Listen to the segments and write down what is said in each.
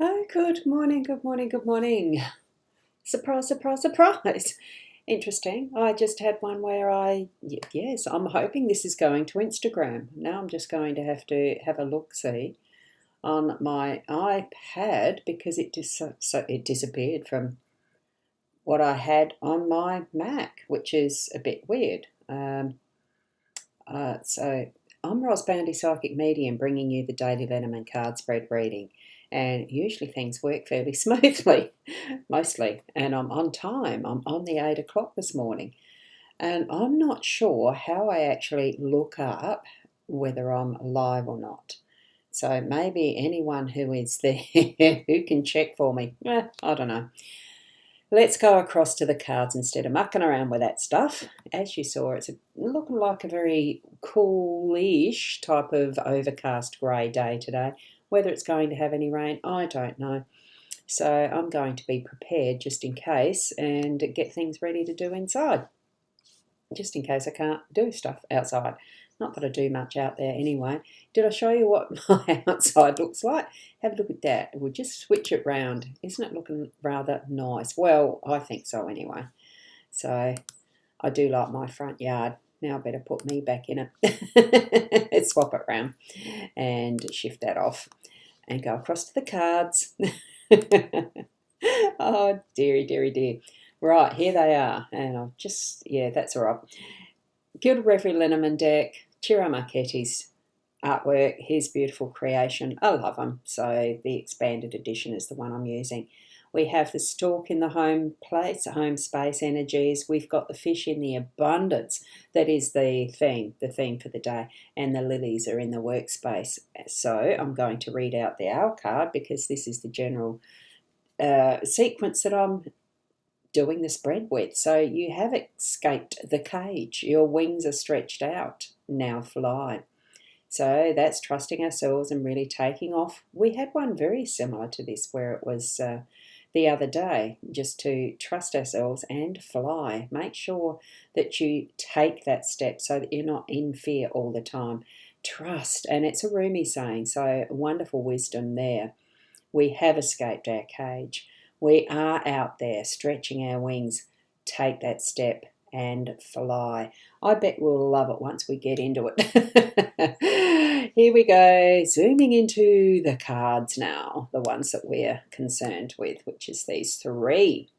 Oh, good morning, good morning, good morning. Surprise, surprise, surprise. Interesting. I just had one where yes, I'm hoping this is going to Instagram. Now I'm just going to have a look-see on my iPad because it disappeared from what I had on my Mac, which is a bit weird. So I'm Ross Boundy, Psychic Medium, bringing you the daily Lenormand card spread reading. And usually things work fairly smoothly, mostly. And I'm on time. I'm on the 8 o'clock this morning. And I'm not sure how I actually look up whether I'm live or not. So maybe anyone who is there who can check for me. I don't know. Let's go across to the cards instead of mucking around with that stuff. As you saw, it's looking like a very coolish type of overcast grey day today. Whether it's going to have any rain, I don't know. So I'm going to be prepared just in case and get things ready to do inside. Just in case I can't do stuff outside. Not that I do much out there anyway. Did I show you what my outside looks like? Have a look at that. We'll just switch it round. Isn't it looking rather nice? Well, I think so anyway. So I do like my front yard. Now I better put me back in it. Swap it round and shift that off and go across to the cards. Oh, dearie, dearie, dear. Right, here they are. And I'll just, yeah, that's all right. Gilda Reverie Lenormand deck, Ciro Marchetti's artwork, his beautiful creation. I love them. So the expanded edition is the one I'm using. We have the stork in the home place, home space energies. We've got the fish in the abundance. That is the theme for the day. And the lilies are in the workspace. So I'm going to read out the owl card because this is the general sequence that I'm doing the spread with. So you have escaped the cage. Your wings are stretched out. Now fly. So that's trusting ourselves and really taking off. We had one very similar to this where it was the other day, just to trust ourselves and fly. Make sure that you take that step so that you're not in fear all the time. Trust, and it's a Rumi saying, so wonderful wisdom there. We have escaped our cage. We are out there stretching our wings. Take that step and fly. I bet we'll love it once we get into it. Here we go, zooming into the cards now, the ones that we're concerned with, which is these three.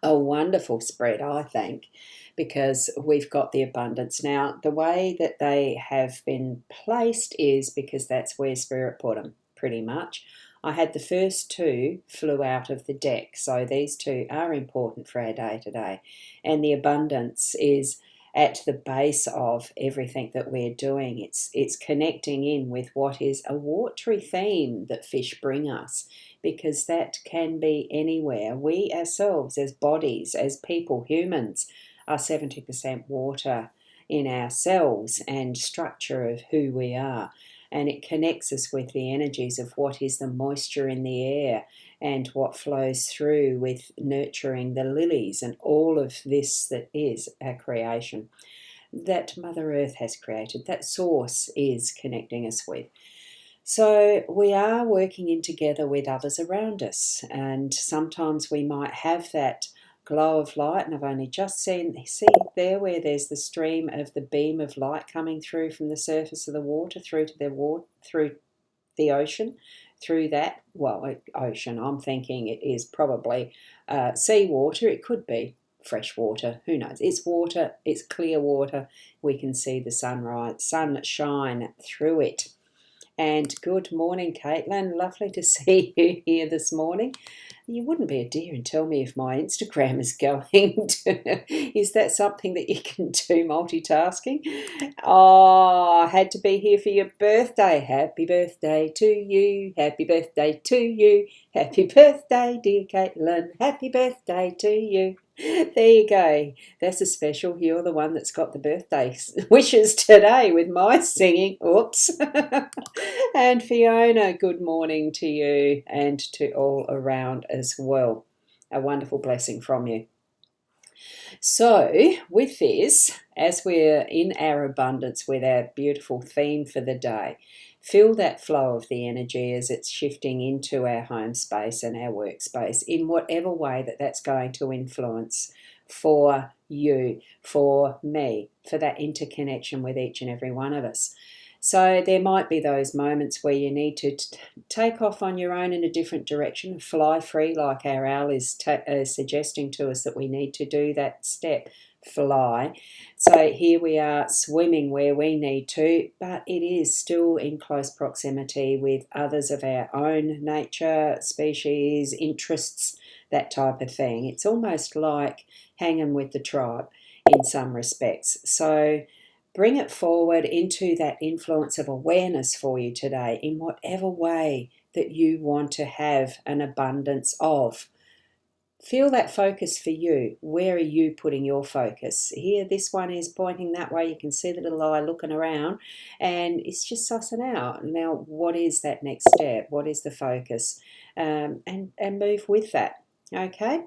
A wonderful spread, I think, because we've got the abundance. Now, the way that they have been placed is because that's where Spirit put them, pretty much. I had the first two flew out of the deck, so these two are important for our day today. And the abundance is at the base of everything that we're doing. It's connecting in with what is a watery theme that fish bring us, because that can be anywhere. We ourselves, as bodies, as people, humans, are 70% water in ourselves and structure of who we are. And it connects us with the energies of what is the moisture in the air and what flows through with nurturing the lilies and all of this that is our creation that Mother Earth has created, that source is connecting us with. So we are working in together with others around us, and sometimes we might have that glow of light, and I've only just see there where there's the stream of the beam of light coming through from the surface of the water through to through the ocean, through that ocean. I'm thinking it is probably seawater. It could be fresh water. Who knows? It's water. It's clear water. We can see the sun shine through it. And good morning, Caitlin. Lovely to see you here this morning. You wouldn't be a dear and tell me if my Instagram is going to... Is that something that you can do, multitasking? Oh, I had to be here for your birthday. Happy birthday to you. Happy birthday to you. Happy birthday, dear Caitlin. Happy birthday to you. There you go. That's a special. You're the one that's got the birthday wishes today with my singing. Oops. And Fiona, good morning to you and to all around as well. A wonderful blessing from you. So with this, as we're in our abundance with our beautiful theme for the day, feel that flow of the energy as it's shifting into our home space and our workspace in whatever way that that's going to influence for you, for me, for that interconnection with each and every one of us. So there might be those moments where you need to take off on your own in a different direction, fly free, like our owl is suggesting to us that we need to do that step, fly. So here we are swimming where we need to, but it is still in close proximity with others of our own nature, species, interests, that type of thing. It's almost like hanging with the tribe in some respects. So bring it forward into that influence of awareness for you today in whatever way that you want to have an abundance of. Feel that focus for you. Where are you putting your focus? Here, this one is pointing that way. You can see the little eye looking around, and it's just sussing out. Now, what is that next step? What is the focus? And move with that. Okay?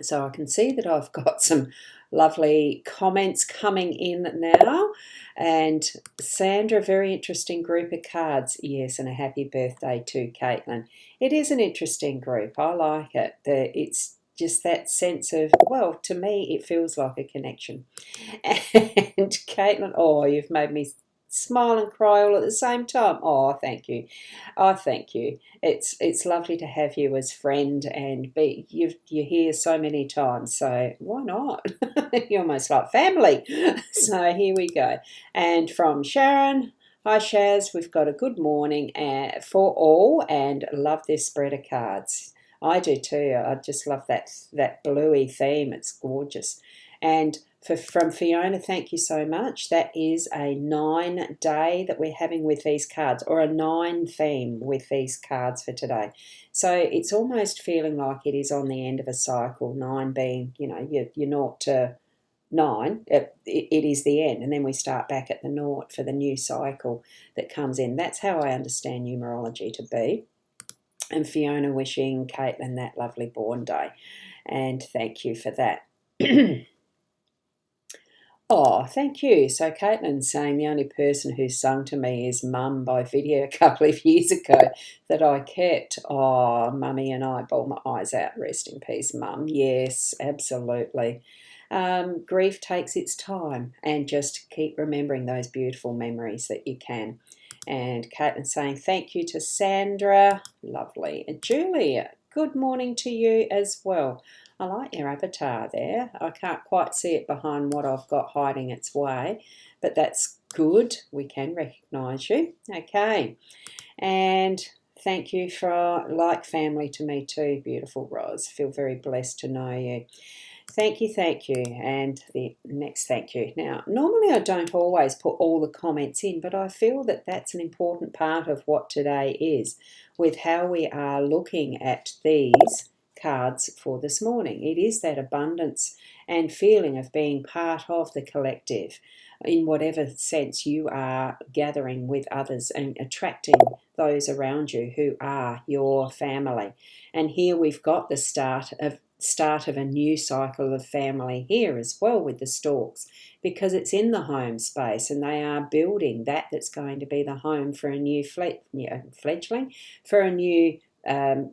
So I can see that I've got some lovely comments coming in now. And Sandra, very interesting group of cards. Yes, and a happy birthday to Caitlin. It is an interesting group. I like it. It's just that sense of, well, to me, it feels like a connection. And Caitlin, oh, you've made me smile and cry all at the same time. Oh, thank you. Oh, thank you. It's lovely to have you as friend, and you're here so many times, so why not? You're almost like family. So here we go. And from Sharon, hi Shaz, we've got a good morning for all, and love this spread of cards. I do too. I just love that bluey theme. It's gorgeous. And from Fiona, thank you so much. That is a 9-day that we're having with these cards, or a 9 theme with these cards for today. So it's almost feeling like it is on the end of a cycle, 9 being, you're 0 to 9. It is the end, and then we start back at the 0 for the new cycle that comes in. That's how I understand numerology to be. And Fiona wishing Caitlin that lovely born day. And thank you for that. Oh, thank you. So Caitlin's saying the only person who sung to me is Mum by video a couple of years ago that I kept. Oh, Mummy and I bawled my eyes out. Rest in peace, Mum. Yes, absolutely. Grief takes its time, and just keep remembering those beautiful memories that you can. And Caitlin's saying thank you to Sandra. Lovely. And Julia, good morning to you as well. I like your avatar there. I can't quite see it behind what I've got hiding its way, but that's good. We can recognise you. Okay. And thank you for like family to me too, beautiful Roz. Feel very blessed to know you. Thank you, thank you. And the next thank you. Now, normally I don't always put all the comments in, but I feel that that's an important part of what today is, with how we are looking at these cards for this morning. It is that abundance and feeling of being part of the collective in whatever sense you are gathering with others and attracting those around you who are your family. And here we've got the start of a new cycle of family here as well with the storks, because it's in the home space and they are building that's going to be the home for a new fledgling, for a new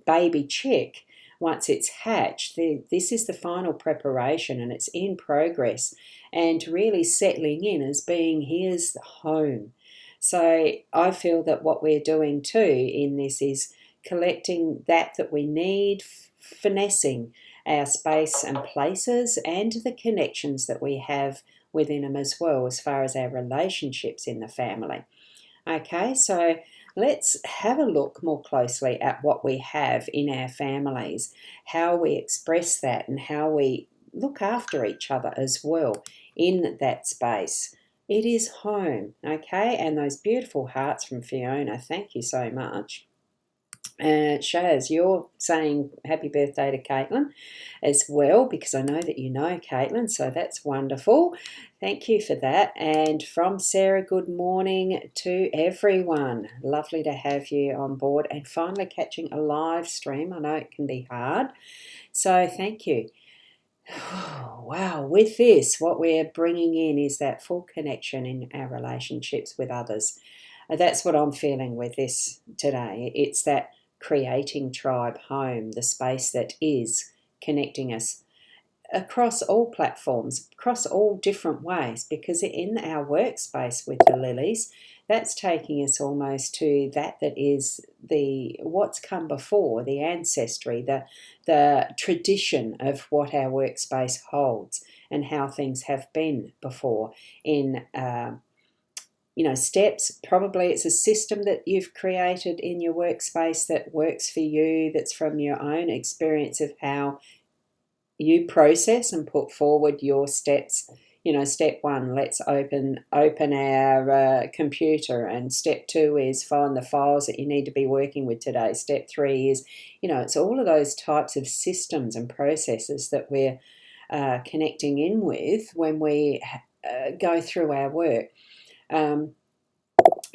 baby chick. Once it's hatched, this is the final preparation, and it's in progress and really settling in as being here's the home. So I feel that what we're doing too in this is collecting that we need, finessing our space and places and the connections that we have within them as well, as far as our relationships in the family. Okay, so let's have a look more closely at what we have in our families, how we express that, and how we look after each other as well in that space. It is home, okay? And those beautiful hearts from Fiona, thank you so much. Shaz, you're saying happy birthday to Caitlin as well, because I know that you know Caitlin, so that's wonderful. Thank you for that. And from Sarah, good morning to everyone. Lovely to have you on board and finally catching a live stream. I know it can be hard, so thank you. Wow, with this, what we're bringing in is that full connection in our relationships with others. That's what I'm feeling with this today. It's that creating tribe home, the space that is connecting us across all platforms, across all different ways, because in our workspace with the lilies, that's taking us almost to that is the what's come before, the ancestry, the tradition of what our workspace holds and how things have been before in steps. Probably it's a system that you've created in your workspace that works for you, that's from your own experience of how you process and put forward your steps. Step one, let's open our computer, and step two is find the files that you need to be working with today. Step three is, it's all of those types of systems and processes that we're connecting in with when we go through our work.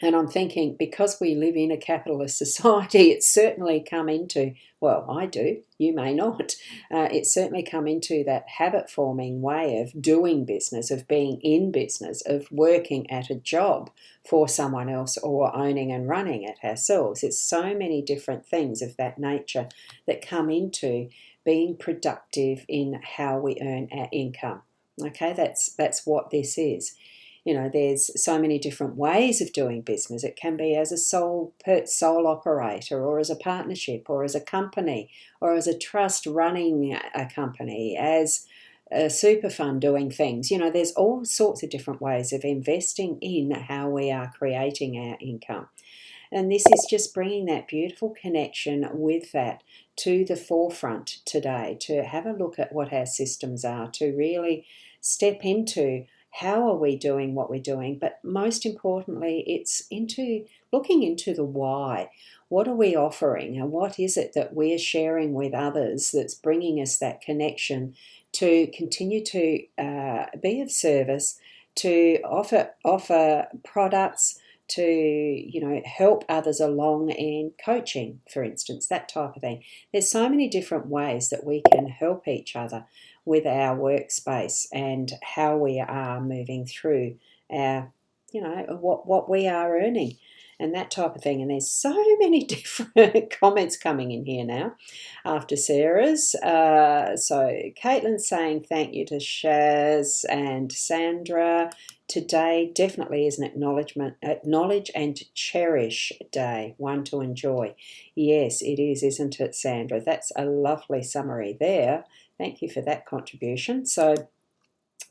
And I'm thinking, because we live in a capitalist society, it's certainly come into, well, I do, you may not, it's certainly come into that habit-forming way of doing business, of being in business, of working at a job for someone else or owning and running it ourselves. It's so many different things of that nature that come into being productive in how we earn our income. Okay, that's what this is. There's so many different ways of doing business. It can be as a sole operator, or as a partnership, or as a company, or as a trust running a company, as a super fund doing things. There's all sorts of different ways of investing in how we are creating our income. And this is just bringing that beautiful connection with that to the forefront today, to have a look at what our systems are, to really step into how are we doing what we're doing, but most importantly, it's into looking into the why. What are we offering, and what is it that we're sharing with others that's bringing us that connection to continue to be of service, to offer products, to help others along in coaching, for instance, that type of thing. There's so many different ways that we can help each other with our workspace and how we are moving through our, what we are earning and that type of thing. And there's so many different comments coming in here now after Sarah's. So Caitlin's saying thank you to Shaz and Sandra. Today definitely is an acknowledge and cherish day, one to enjoy. Yes, it is, isn't it, Sandra? That's a lovely summary there. Thank you for that contribution. So,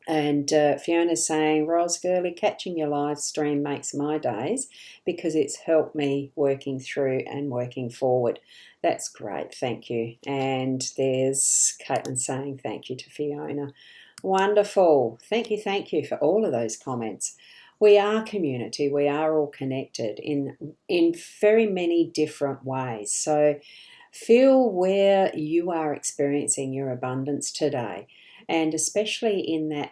and Fiona's saying, Ros Girly, catching your live stream makes my days because it's helped me working through and working forward. That's great, thank you. And there's Caitlin saying thank you to Fiona. Wonderful. Thank you for all of those comments. We are community. We are all connected in very many different ways. So feel where you are experiencing your abundance today, and especially in that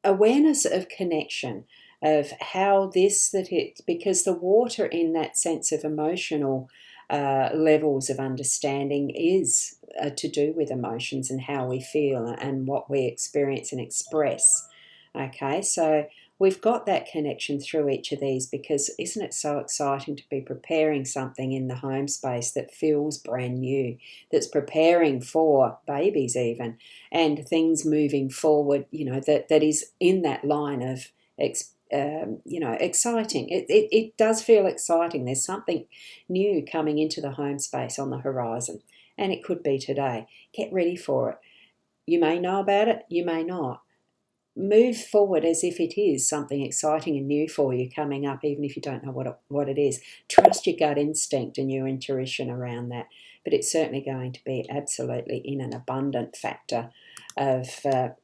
awareness of connection of how because the water in that sense of emotional levels of understanding is to do with emotions and how we feel and what we experience and express. Okay, so we've got that connection through each of these, because isn't it so exciting to be preparing something in the home space that feels brand new, that's preparing for babies even, and things moving forward, that is in that line of exciting. It does feel exciting. There's something new coming into the home space on the horizon, and it could be today. Get ready for it. You may know about it, you may not. Move forward as if it is something exciting and new for you coming up, even if you don't know what it is. Trust your gut instinct and your intuition around that. But it's certainly going to be absolutely in an abundant factor of, that.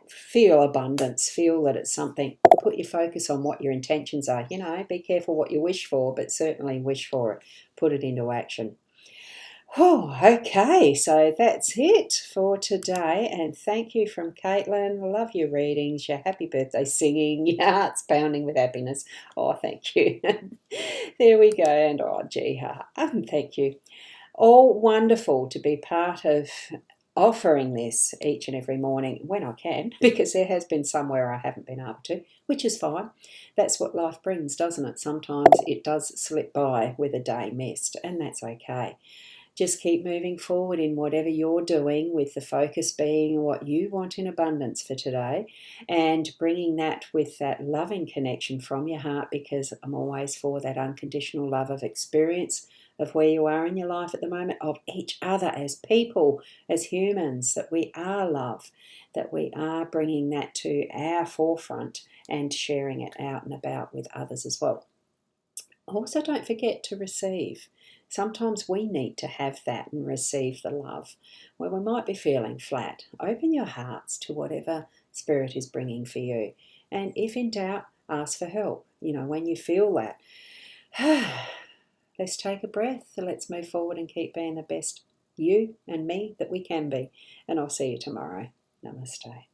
Feel abundance. Feel that it's something. Put your focus on what your intentions are. Be careful what you wish for, but certainly wish for it. Put it into action. Oh, okay, so that's it for today, and thank you from Caitlin. Love your readings, your happy birthday singing, your heart's pounding with happiness. Oh, thank you. There we go, and oh, gee, thank you. All wonderful to be part of offering this each and every morning when I can, because there has been somewhere I haven't been able to, which is fine. That's what life brings, doesn't it? Sometimes it does slip by with a day missed, and that's okay. Just keep moving forward in whatever you're doing, with the focus being what you want in abundance for today, and bringing that with that loving connection from your heart, because I'm always for that unconditional love of experience of where you are in your life at the moment, of each other as people, as humans, that we are love, that we are bringing that to our forefront and sharing it out and about with others as well. Also, don't forget to receive. Sometimes we need to have that and receive the love where we might be feeling flat. Open your hearts to whatever Spirit is bringing for you. And if in doubt, ask for help. When you feel that, let's take a breath. Let's move forward and keep being the best you and me that we can be. And I'll see you tomorrow. Namaste.